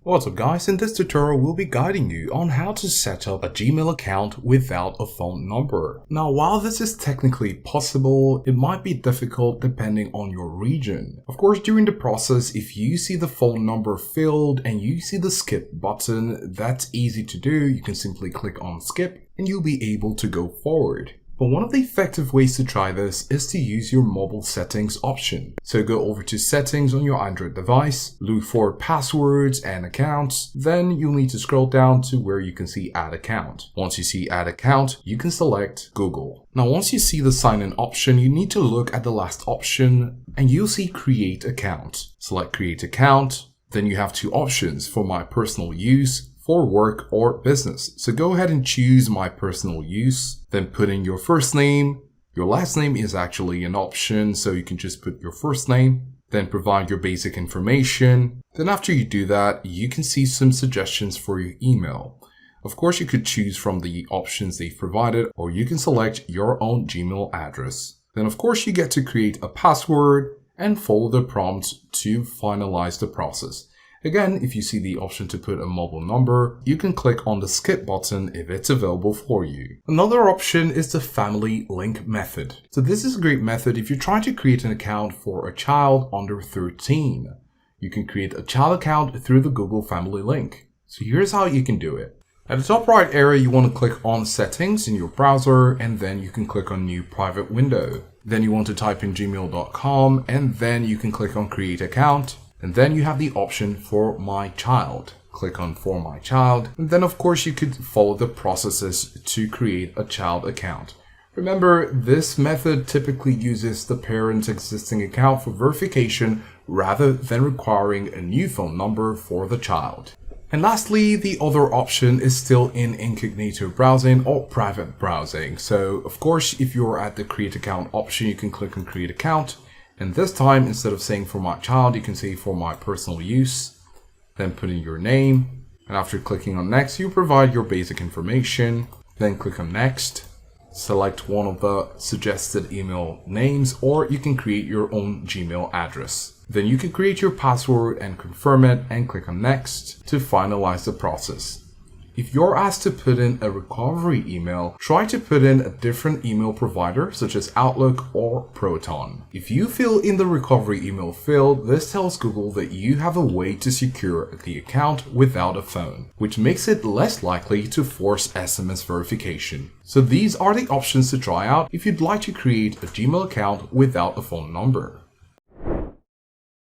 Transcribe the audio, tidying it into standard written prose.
What's up guys, in this tutorial we'll be guiding you on how to set up a Gmail account without a phone number. Now while this is technically possible, it might be difficult depending on your region. Of course, during the process, if you see the phone number filled and you see the skip button, that's easy to do. You can simply click on skip and you'll be able to go forward. But one of the effective ways to try this is to use your mobile settings option. So go over to settings on your Android device, look for passwords and accounts, then you'll need to scroll down to where you can see add account. Once you see add account, you can select Google. Now once you see the sign in option, you need to look at the last option and you'll see create account. Select create account, then you have two options for my personal use, for work or business. So go ahead and choose my personal use, then put in your first name. Your last name is actually an option, so you can just put your first name, then provide your basic information. Then after you do that, you can see some suggestions for your email. Of course, you could choose from the options they've provided, or you can select your own Gmail address. Then of course, you get to create a password and follow the prompts to finalize the process. Again, if you see the option to put a mobile number, you can click on the skip button if it's available for you. Another option is the family link method. So this is a great method if you're trying to create an account for a child under 13. You can create a child account through the Google Family link. So here's how you can do it. At the top right area, you want to click on settings in your browser and then you can click on new private window. Then you want to type in gmail.com and then you can click on create account. And then you have the option for my child. Click on for my child. And then of course you could follow the processes to create a child account. Remember, this method typically uses the parent's existing account for verification rather than requiring a new phone number for the child. And lastly, the other option is still in incognito browsing or private browsing. So of course, if you're at the create account option, you can click on create account. And this time, instead of saying for my child, you can say for my personal use, then put in your name. And after clicking on next, you provide your basic information, then click on next, select one of the suggested email names, or you can create your own Gmail address. Then you can create your password and confirm it and click on next to finalize the process. If you're asked to put in a recovery email, try to put in a different email provider such as Outlook or Proton. If you fill in the recovery email field, this tells Google that you have a way to secure the account without a phone, which makes it less likely to force SMS verification. So these are the options to try out if you'd like to create a Gmail account without a phone number.